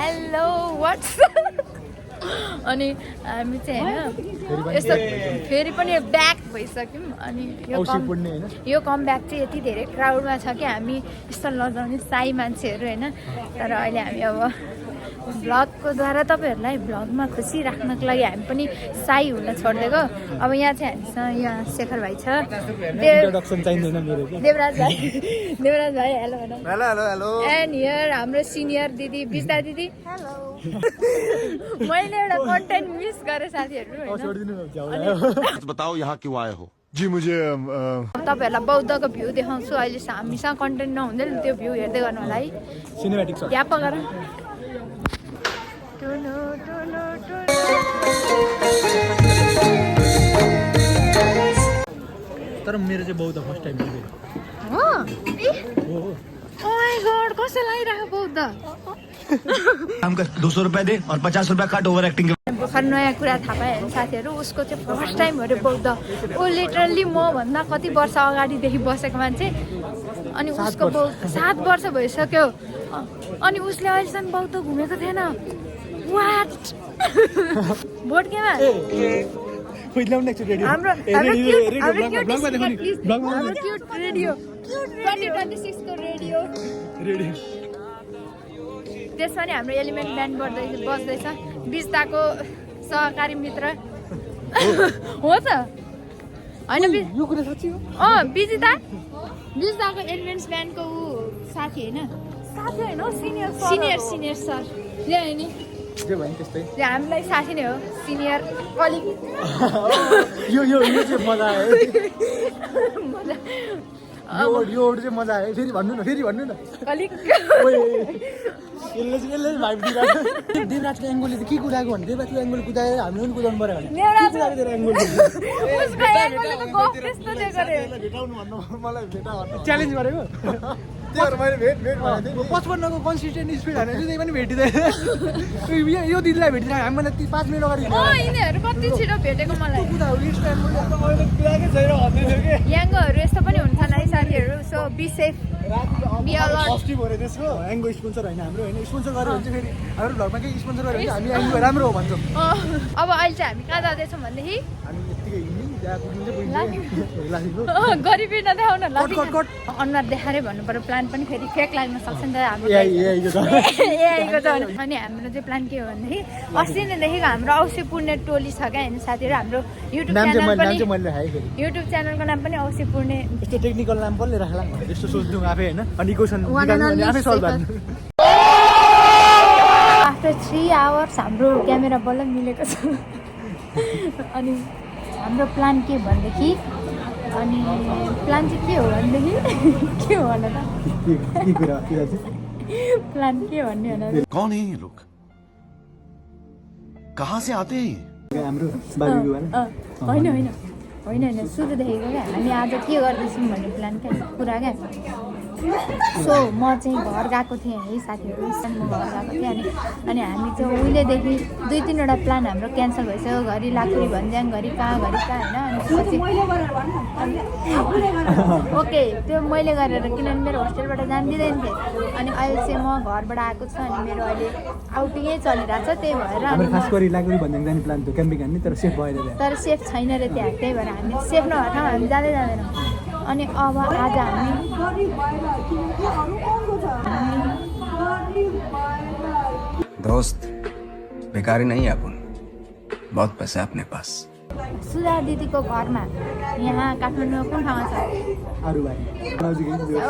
Hello what's अनि हामी चाहिँ हैन यस्तो फेरि पनि ब्याक भइसक्यौँ अनि यो कम ब्याक चाहिँ यति धेरै क्राउडमा छ कि हामी यस्तो लजाउने साई मान्छेहरू हैन तर अहिले हामी अब भ्लगको द्वारा तपाईहरुलाई भ्लगमा खुसी राख्नको लागि हामी पनि साई हुन छोड्दिएको अब यहाँ चाहिँ हामीसँग यहाँ शेखर भाइ छ इन्ट्रोडक्सन चाहिँदैन मेरो के देवराज भाइ hello hello hello and here हाम्रो सिनियर दिदी बिस्ता दिदी हेलो मैले एउटा कन्टेन्ट मिस गरे साथीहरु हैन बताओ यहाँ क्यों आए हो जी मुझे तपाईहरुलाई बौद्धको भ्यू देखाउँछु अहिले हामीसँग कन्टेन्ट नहुँदैन त्यो भ्यू हेर्दै गर्नु होला है सिनेमेटिक छ यहाँ पगर तर मेरो चाहिँ बौद्ध फर्स्ट टाइम देखेँ हो ओ माय गॉड कसले लागिराख्यो बौद्ध काम कर 200 रुपए दे और 50 रुपए काट ओभर एक्टिंग भर्खर नयाँ कुरा थाहा पाएँ साथीहरू उसको चाहिँ फर्स्ट टाइम हो अरे बौद्ध ऊ लिटरल्ली म भन्दा कति वर्ष अगाडिदेखि बसेको मान्छे अनि उसको 7 वर्ष भइसक्यो अनि उसले अहिलेसम्म बौद्ध घुमेको थिएन वाट बोर्ड केमा हाम्रो क्युट रेडियो 2026 को रेडियो त्यसमा नि हाम्रो एलिमेन्ट ब्यान्ड बज्दैछ बिस्ताको सहकारी मित्र हो त हैन यो कुरा साच्चै हो बिस्ताको एलिमेन्ट्स ब्यान्डको ऊ साथी हैन साथी हैन सिनियर सर ले हैन जे भयो त्यस्तै हामीलाई साथी नै हो सिनियर कलिग यो चाहिँ मजा आयो यो चाहिँ मजा आयो फेरि भन्नु न कलिग यसले भाइब दिइरहेको देवराजको एङ्गलले के कुदाएको भने देवराजको एङ्गल कुदाएर हामीले पनि कुदाउनु पर्यो भने मलाई च्यालेन्ज गरेको त्यही मैले भेट 55 को कन्सिस्टेन्ट स्पिड हानेर चाहिँ पनि भेटिँदैन यो दिदीलाई भेटिरहेको हामीलाई 5 मिनट अगाडि यिनीहरू कति छिटो भेटेको मलाई याङ्गोहरू यस्तो पनि हुन्छन् है साथीहरू so be safe be alert अस्ति भरे त्यसको एङ्गो स्पोन्सर हैन हाम्रो हैन स्पोन्सर गर्यो भने चाहिँ फेरि हाम्रो भ्लगमा के स्पोन्सर गर्यो भने हामी एङ्गो राम्रो हो भन्छौँ अब अहिले चाहिँ हामी कहाँ जाँदैछौँ भनेदेखि हामी यतिकै हिँड्ने त्यहाँ पुगिन्छ गरिबी नदेखाउन अनुहार देखाएरै भन्नु पर्यो प्लान पनि फेरि फेक लाग्न सक्छ नि त हाम्रो एआईको त अनि हाम्रो चाहिँ प्लान के हो भनेदेखि अस्ति नैदेखिको हाम्रो औसी पुर्णे टोली छ क्या होइन साथीहरू हाम्रो युट्युब च्यानलको नाम पनि औसी पुर्णे यस्तो टेक्निकल नाम कसले राख्ला यस्तो सोच्नु आफै हैन अनि क्वेशन आफै सल्भ गर्नु आफ्टर 3 आवर्स हाम्रो क्यामेरा बल्ल मिलेको छ अनि हाम्रो प्लान के भनेदेखि अनि प्लान चाहिँ के हो भनेदेखि के हो भन त प्लान के भन्ने होला कौन है ये लोग कहाँ से आते हैं हाम्रो बाबुको हैन सुरुदेखिको क्या हामी आज के गर्दैछौँ भन्ने प्लान क्या कुरा क्या सो म चाहिँ घर गएको थिएँ है साथीहरू म घर गएको थिएँ अनि हामी चाहिँ उहिलेदेखि 2-3वटा प्लान हाम्रो क्यान्सल भइसक्यो घरि लाखुरी भन्ज्याङ घरि कहाँ होइन अनि ओके त्यो मैले गरेर किनभने मेरो होस्टेलबाट जान दिँदैन थिएँ अनि अहिले चाहिँ म घरबाट आएको छु अनि मेरो अहिले आउटिङै चलिरहेको छ त्यही भएर तर सेफ छैन रे त्यहाँ त्यही भएर हामी सेफ नभएको ठाउँमा हामी जाँदै जाँदैनौँ अनि अब आज हामी दोस्त बेकारी नहीं है अपन बहुत पैसा है अपने पास सुधा दिदीको घरमा यहाँ काठमाडौँमा कुन ठाउँमा छ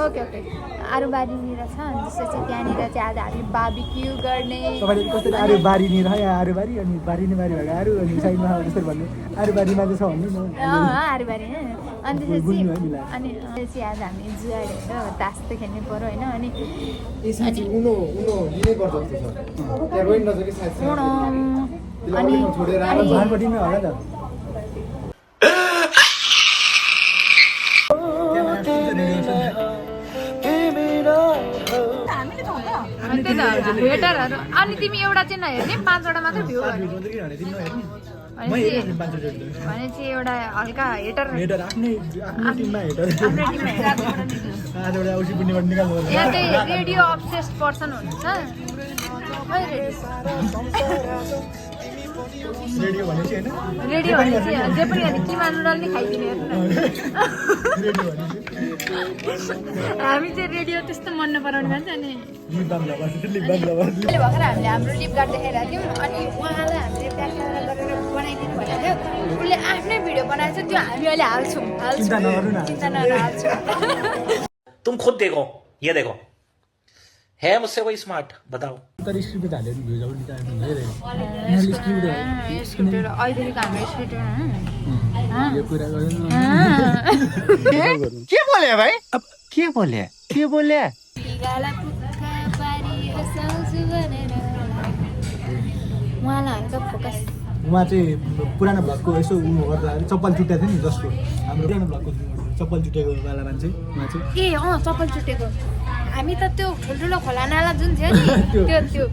ओके आरुबारीनिर छ अनि त्यसपछि त्यहाँनिर चाहिँ आज हामी बार्बिक्यू गर्ने आरुबारीनिर आरुबारी अनि बारीमा आरु अनि साइडमा जस्तै भन्नु आरुबारीमा चाहिँ छ भन्नु न आरुबारी अनि त्यसपछि आज हामी जुवा हेरेर तास त खेल्नु पर्यो होइन अनि वेटरहरू अनि तिमी एउटा चाहिँ नहेर्ने 5वटा मात्रै भ्यू भनेपछि एउटा हल्का हेटर रेडियो अब्सेस्ड पर्सन हुनुहुन्छ रेडियो भनेपछि होइन रेडियो भनेपछि जे पनि अनि किमा नुडल नि खाइदिने रेडियो भनेपछि हामी चाहिँ रेडियो त्यस्तो मन नपराउने मान्छ अनि लिप बाम लभर अहिले भर्खर हामीले हाम्रो लिप गार्ड देखाइरहेको थियौँ अनि उहाँलाई हामीले ब्याक क्यामेरा गरेर बनाइदिनु भनेको थियो उसले आफ्नै भिडियो बनाएको छ त्यो हामी अहिले हाल्छौँ चिन्ता नगर्नु न। चिन्ता नगर हाल्छौँ तुम खुद देखो, ये देखो, है मुझसे कोई स्मार्ट, बताओ। तर स्क्रिप्ट हालेर भ्युज आउने त धेरै यिनीहरूले स्क्रिप्ट अहिलेको हाम्रो स्क्रिप्ट यो कुरा गर्नु के बोले भाइ अब के बोले उहाँलाई हुन्छ फोकस उहाँ चाहिँ पुरानो भ्लगको यसो उयो गर्दाखेरि चप्पल चुट्याएको थियो नि जसको हाम्रो पुरानो भ्लगको चप्पल चुटेको वाला मान्छे उहाँ चाहिँ ए चप्पल चुटेको हामी त त्यो ठुल्ठुलो खोला नाला जुन थियो नि त्यो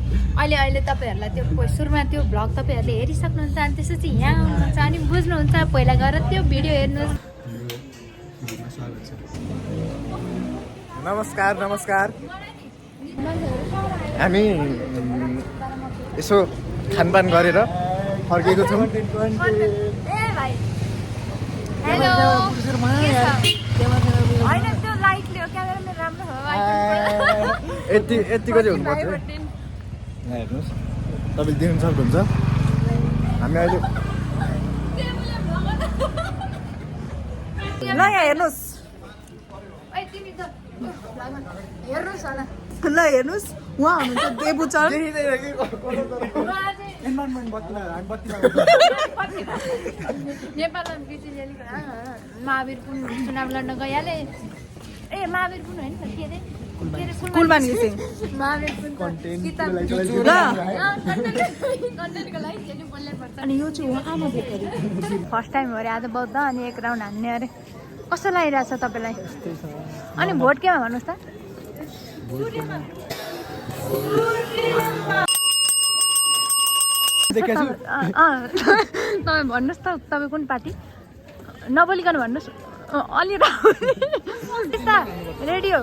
अहिले तपाईँहरूलाई त्यो सुरुमा त्यो भ्लग तपाईँहरूले हेरिसक्नुहुन्छ अनि त्यसपछि यहाँ आउनुहुन्छ अनि बुझ्नुहुन्छ पहिला गएर त्यो भिडियो हेर्नुहोस् नमस्कार हामी यसो खानपान गरेर फर्केको छौँ ए भाइ हेलो होइन त्यो लाइटले हो क्यामेरामा राम्रो हो यतिको चाहिँ हुनुपर्छ यहाँ हेर्नुहोस् तपाईँले देख्नु सक्नुहुन्छ हामी अहिले ल यहाँ हेर्नुहोस् हेर्नुहोस् होला ल हेर्नुहोस् उहाँ हुनुहुन्छ देवुचर इन्भाइरोमेन्ट बत्तीमा हामी बत्तीमा नेपालमा बिजुली महावीर पुन चुनाव लड्न गइहाले ए महावीर पुन होइन के अरे कुलमान घिसिङ महावीर पुन कन्टेन्टको लागि चाहिँ बोल्नै पर्छ अनि यो चाहिँ उहाँ आमा भेटरी फर्स्ट टाइम हो अरे आज बौद्ध अनि एक राउन्ड हान्ने अरे कस्तो लागिरहेछ तपाईँलाई अनि भोट केमा भन्नुहोस् त तपाईँ भन्नुहोस् त तपाईँ कुन पार्टी नबोलिकन भन्नुहोस् अलि यस्ता रेडियो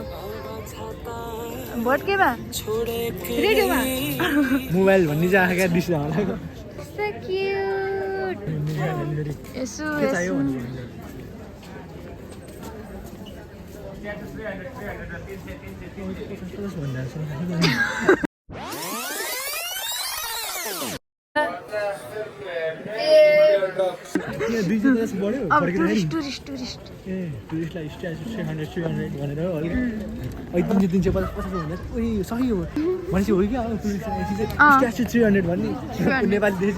भोट केमा रेडियोमा मोबाइल भन्ने चाहिँ आँखा डिस होला कस्तो क्युट यसो अब टुरिस्ट ए टुरिस्टलाई स्ट्याचु 300 भनेर हल्का अहिले 350 भन्दा उयो सही हो भनेपछि हो कि अब टुरिस्ट स्ट्याचु 300 भन्ने नेपाली देश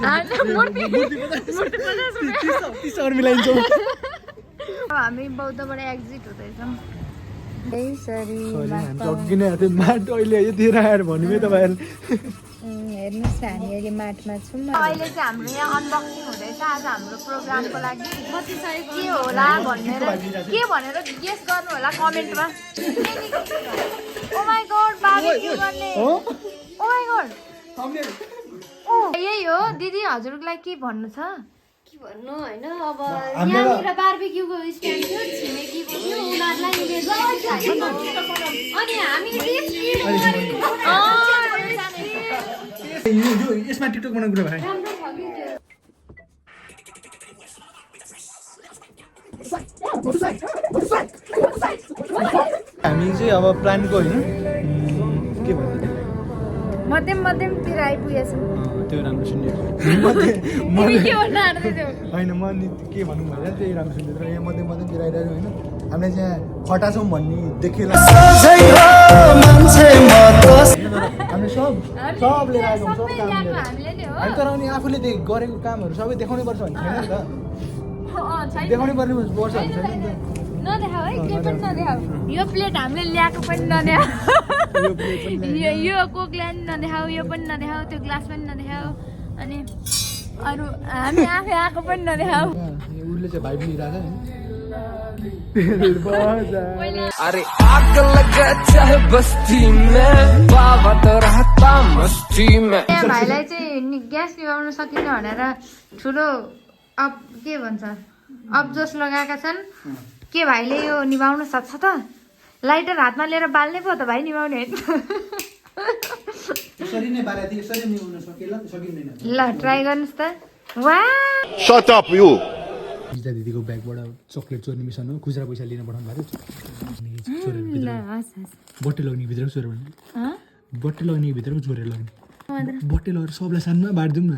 30 मिलाइन्छ हामी बौद्धबाट एक्जिट हुँदैछौँ किन माट अहिले यति आएर भन्नुभयो तपाईँहरूले हेर्नुहोस् न हामी अहिले माटमा छौँ अहिले चाहिँ हाम्रो यहाँ अनबक्सिङ हुँदैछ आज हाम्रो प्रोग्रामको लागि के होला भनेर गेस गर्नु होला कमेन्टमा ओ माई गॉड बार्बिक्यू गर्ने ओ माई गॉड यही हो दिदी हजुरलाई के भन्नु छ के भन्नु होइन अब यहाँनिर बार्बिक्यूको स्ट्यान्ड थियो छिमेकीको थियो उनीहरूलाई अनि हामीले यसमा टिकटक बनाउने कुरा भाइ हामी चाहिँ अब प्लानको होइन के भन्नु मध्यमतिर आइपुगेछौँ त्यो राम्रो सुन्ने होइन म नि के भनौँ भनेर त्यही राम्रो सुन्ने तर यहाँ मध्यमतिर आइरहेको होइन हामीले चाहिँ खटा छौँ भन्ने देखेर हामीले सब लिएर आएको सब काम लिएर होइन तर अनि आफूले गरेको कामहरू सबै देखाउनै पर्छ भन्ने छैन नि त देखाउनै पर्छ भने छैन नि त नदेखाऊ है के पनि नदेखाऊ यो प्लेट हामीले ल्याएको पनि नदेखाऊ यो कोक ल्यान्ड नदेखाऊ यो पनि नदेखाऊ त्यो ग्लास पनि नदेखाऊ अनि अरू हामी आफै आएको पनि नदेखाऊ उसले चाहिँ भाइ लिइरहेको अरे आग लगा चाहे बस्ती में बाबा तो रहता मस्ती में भाइलाई चाहिँ ग्यास निभाउन सकिन भनेर ठुलो अब के भन्छ अबजोस लगाएका छन् के भाइले यो निभाउन सक्छ त लाइटर हातमा लिएर बाल्ने पो त भाइ निभाउने होइन यसरी नै बारे थियो यसरी नै हुन सकेला सकिँदैन ल ट्राई गर्नुहोस् त वा Shut up, you! गीता दिदीको ब्यागबाट चक्लेट चोर्ने मिसन हो खुजरा पैसा लिन पठाउनु भएको ल हस् हस् बट्टे लग्ने भित्रको चोरेर भने बट्टे लग्ने भित्रको चोरेर लग्ने बट्टे लगेर सबलाई सानोमा बाँडिदिउँ न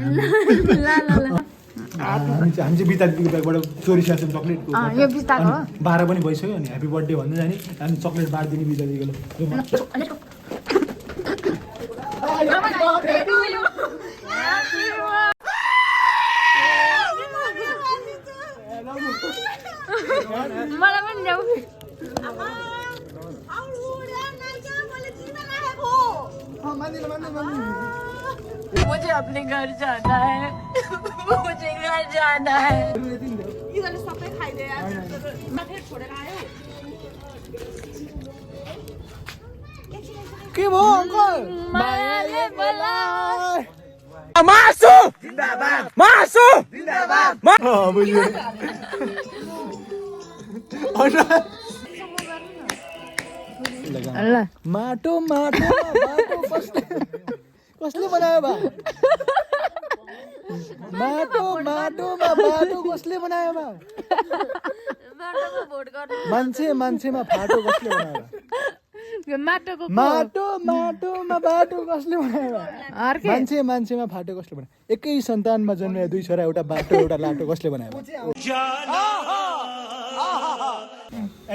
हामी चाहिँ बिता दिदीको ब्यागबाट चोरी स्याएको चक्लेट यो बिस्ताको 12 पनि भइसक्यो अनि ह्याप्पी बर्थडे भन्दै जाने हामी चक्लेट बाँडिदिने बिता दिदीको मलाई पनि ल्याऊ मुझे अपने घर जाना है मुझे घर जाना है के भयो अङ्कल मायाले बोलाए मासु जिन्दाबाद मासु जिन्दाबाद ल माटो माटो बाटो कसले बनायो बा माटो माटोमा बाटो कसले बनायो बा मान्छेमा फाटो कसले बनायो माटोको माटो माटोमा बाटो कसले बनायो बा मान्छेमा फाटो कसले बनायो एकै सन्तानमा जन्मे 2 छोरा एउटा बाटो एउटा लाटो कसले बनायो बा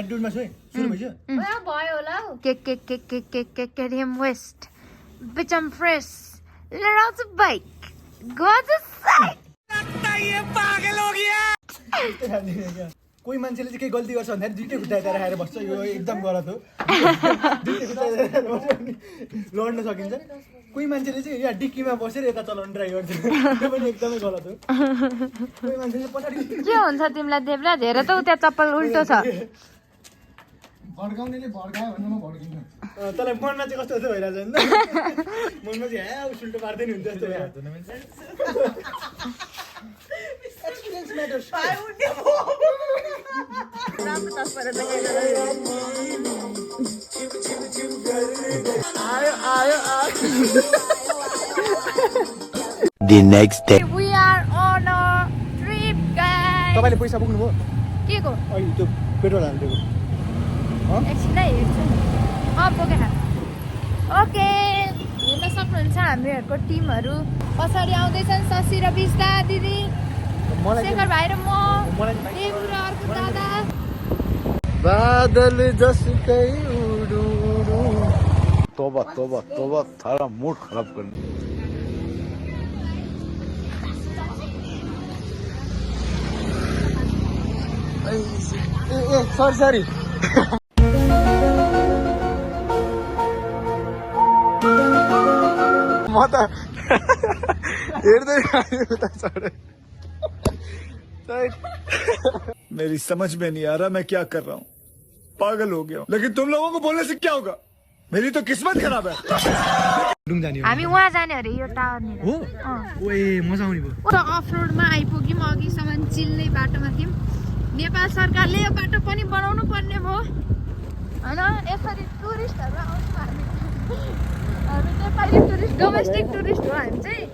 एडुलमा सुरु भइसक्यो भयो होला हौ Get him west. Bitch, I'm fresh. Let out the bike. Go to side. कोही मान्छेले चाहिँ केही गल्ती गर्छ भन्दाखेरि दुईटै खुट्टा राखेर बस्छ यो एकदम गलत हो दुईटै खुट्टा लड्न सकिन्छ कोही मान्छेले चाहिँ यहाँ डिक्कीमा बसेर यता चलाउनु ट्राई गर्छ त्यो पनि एकदमै गलत हो कोही मान्छेले पछाडि के हुन्छ तिमीलाई देवराज हेर त उता चप्पल उल्टो छ भड्काउनेले भड्कायो भन्नु म भड्किन्न तँलाई मनमा चाहिँ कस्तो भइरहेछ नि त मनमा चाहिँ ह्या उल्टो पार्दै नि हुन्छ जस्तो भइरहेको experience matters The next day. We are on a trip, guys. तपाईँले पैसा बोक्नुभयो के को अहिले त्यो पेट्रोल हाल्दिएको एकछिन है हेर्छु बोकेर ओके हेर्न सक्नुहुन्छ हामीहरूको टिमहरू पछाडि आउँदैछन् शशी र बिस्ता दिदी शेखर भाइ र म देवु र अर्को दादा बादल जसकै उडु तोबा तोबा तोबा थारा मूड खराब करने सरी म त हेर्दै मेरी समझ में नहीं आ रहा मैं क्या कर रहा हूँ पागल हो गया हूँ लेकिन तुम लोगों को बोलने से क्या होगा मेरी तो किस्मत खराब है हामी उहाँ जाने अरे यो टावरनिर हो ओए मजा आउने भयो उता अफ रोडमा आइपुग्यौँ अघिसम्म चिल्ने बाटोमा थियौँ नेपाल सरकारले यो बाटो पनि बनाउनु पर्ने भयो होइन यसरी टुरिस्टहरू आउँछौँ हामी नेपाली टुरिस्ट डोमेस्टिक टुरिस्ट हो हामी चाहिँ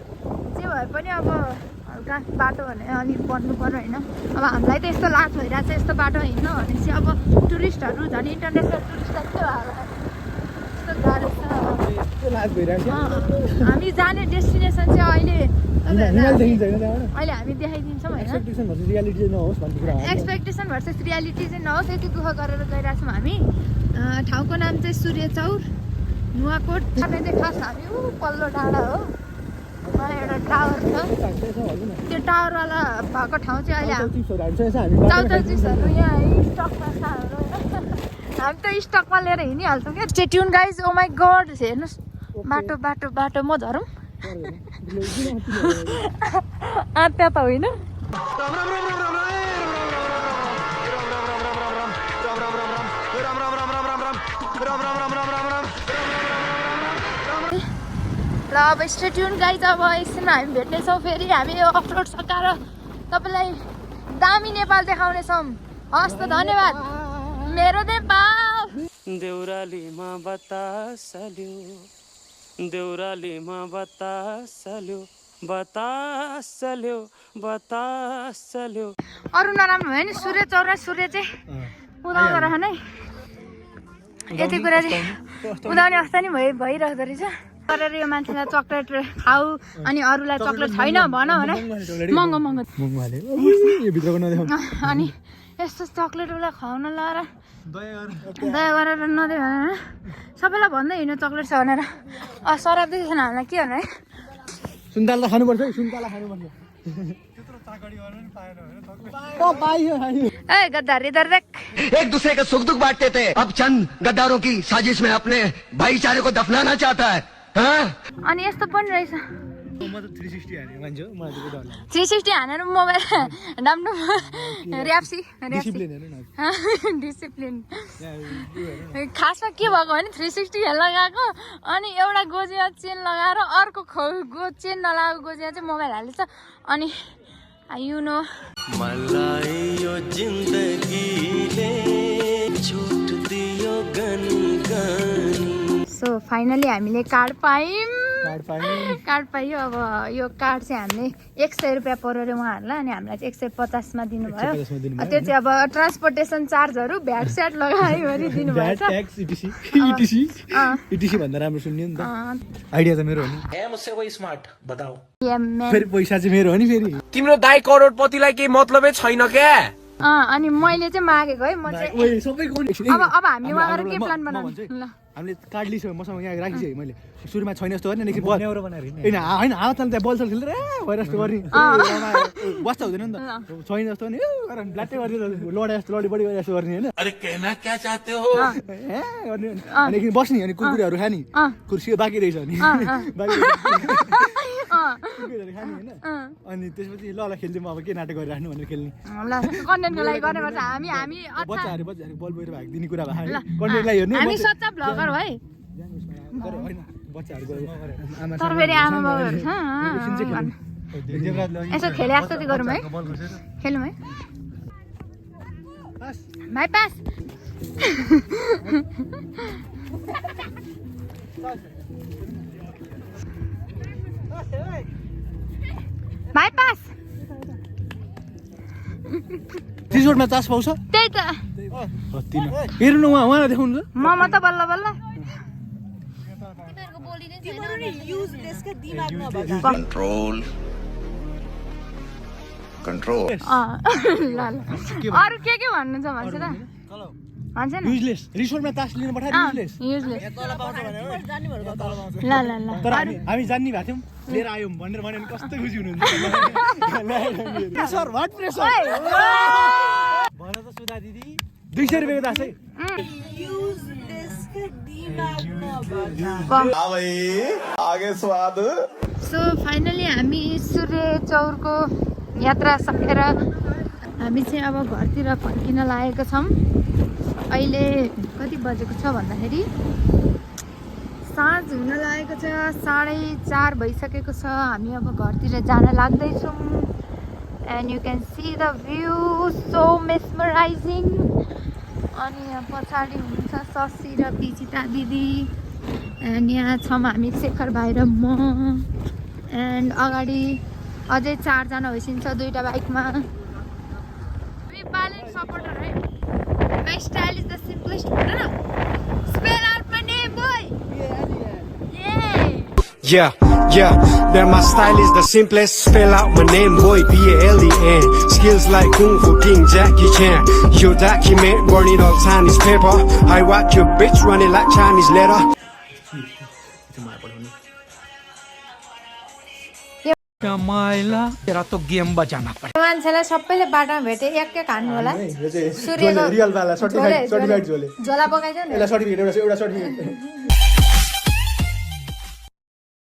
जे भए पनि अब हल्का बाटो भने अनि बन्नु पर्यो होइन अब हामीलाई त यस्तो लाज भइरहेको छ यस्तो बाटो हिँड्न भनेपछि अब टुरिस्टहरू झन् इन्टरनेसनल टुरिस्टलाई के भयो यस्तो गाह्रो छ हामी जाने डेस्टिनेसन चाहिँ अहिले अहिले हामी देखाइदिन्छौँ होइन एक्सपेक्टेसन भर्सेस रियालिटी चाहिँ नहोस् यति दुःख गरेर गइरहेको छौँ हामी ठाउँको नाम चाहिँ सूर्य चौर नुवाकोट चाहिँ खास हामी पल्लो डाँडा हो एउटा टावर छ त्यो टावरवाला भएको ठाउँ चाहिँ अहिले चाउचाउ चिजहरू यहाँ स्टकमा छ हामी त स्टकमा लिएर हिँडिहाल्छौँ क्या stay tune guys oh my god हेर्नुहोस् बाटो बाटो बाटो म झरौँ आत्या त होइन ल अब स्टे ट्युन गाइज अब एकछिनमा हामी भेट्नेछौँ फेरि हामी यो अफरोड सकाएर तपाईँलाई दामी नेपाल देखाउनेछौँ हस् त धन्यवाद मेरो नेपाल देउरालीमा बतास ल्यो देउरालीमा बतास ल्यो अरू नराम्रो भयो नि सूर्य चौरा सूर्य चाहिँ उदाउँदो रहेछ नै यति कुरा चाहिँ उदाउने अवस्था नि भइरहेको रहेछ गरेर यो मान्छेलाई चक्लेट खाऊ अनि अरूलाई चक्लेट छैन भन भने महँगो अनि यस्तो चक्लेट उसलाई खुवाउन लगाएर दया गरेर नदियो भने सबैलाई भन्दै हिँड्नु चक्लेट छ भनेर शराब चाहिँ छैन हामीलाई के भन्नु है सुन्तला खानुपर्छ है सुन्तला खानुपर्छ ए गद्दार इधर देख एक दूसरे का सुख दुख बांटते थे अब चंद गद्दारों की साजिश में अपने भाईचारे को दफनाना चाहता है अनि यस्तो पनि रहेछ म त 360 हाने मान्छे हो मलाई त डर लाग्छ 360 हानेर मोबाइल डाम्डु र्याप्सी डिसिप्लिन खासमा के भएको भने 360 हेर्न गएको अनि एउटा गोजिया चेन लगाएर अर्को चेन नलागेको गोजिया चाहिँ मोबाइल हालेछ अनि यु नो मलाई यो जिन्दगीले छुट दियो गनगनी सो फाइनली हामीले कार्ड पाइयो अब यो कार्ड चाहिँ हामीले 100 रुपियाँ पऱ्यो अरे उहाँहरूलाई अनि हामीलाई चाहिँ 150 मा दिनुभयो त्यो चाहिँ अब ट्रान्सपोर्टेसन चार्जहरू भ्याट स्याट लगाइवरी दिनुभएछ इटिसी भन्दा राम्रो सुन्यो नि त आइडिया त मेरो हो नि है मुझसे कोई स्मार्ट बताओ फेरि पैसा चाहिँ मेरो हो नि फेरि तिम्रो दाइ करोडपतिलाई केही मतलबै छैन क्या अनि मैले चाहिँ मागेको है म चाहिँ सबैको अब हामीले उहाँहरू के प्लान बनाउँछ ल हामीले कार्ड लिइसक्यो मसँग यहाँ राखिसकेँ मैले सुरुमा छैन जस्तो गर्ने होइन होइन हातले त्यहाँ बल खेलेर भएर जस्तो गर्ने बस्दा हुँदैन नि त छैन जस्तो नि ब्ल्याटै गरिदियो लडा जस्तो लडी बडी जस्तो गर्ने होइन अरे कहना क्या चाहते हो गर्ने अनि बस्ने अनि कुरकुरेहरू खाने कुर्सी बाँकी रहेछ नि कुरकुरेहरू खाने होइन अनि त्यसपछि ल खेल्छौँ अब के नाटक गरिराख्नु भनेर खेल्ने कन्टेन्टको लागि गर्नुपर्छ हामी बच्चाहरू बल बहिरो भाग दिने कुरा भयो कन्टेन्टलाई हेर्ने हामी सच्चा भ्लगर है तर फेरि आमा बाबुहरू छ यसो खेले जस्तो चाहिँ गरौँ है खेलौँ है भाइ पास भाइ पास रिजोर्टमा चास पाउँछ त्यही त हेर्नु न उहाँलाई देखाउनु त म त बल्ल बल्ल कंट्रोल अरू के भन्नु छ भन्छ त भन्छ नि युजलेस रिसोर्टमा तास लिनु पठाएर युजलेस ल ल ल तर हामी जान्ने भएको थियौँ लिएर आयौँ भनेर भन्यो भने कस्तो खुसी हुनुहुन्छ प्रेसर वाट प्रेसर भन त सुधा दिदी 200 रुपियाँको तास है आगे स्वाद सो फाइनली हामी सूर्य चौरको यात्रा सकेर हामी चाहिँ अब घरतिर फर्किन लागेका छौँ अहिले कति बजेको छ भन्दाखेरि साँझ हुन लागेको छ 4:30 भइसकेको छ हामी अब घरतिर जान लाग्दैछौँ and you can see the view so mesmerizing अनि यहाँ पछाडि हुनुहुन्छ शशी र पिचिता दिदी एन्ड यहाँ छौँ हामी शेखर भाइ र म एन्ड अगाडि अझै 4 जना होइसिन्छ 2टा बाइकमा हामी बालेन सपोर्टर है My style is the simplest one. Spell out my name, boy. Yeah, then my style is the simplest. Spell out my name, boy, B-A-L-E-N. Skills like Kung Fu King Jackie Chan. You document, burning all Chinese paper. I watch your bitch running like Chinese letter. माइला तेरा तो game बजाना पड़े मान्छेलाई सबैले बाटामा भेटे एक हान्नु होला रियल वाला सर्टिफाइड झोले झोला पकाइदियो नि एउटा सर्टिफिकेट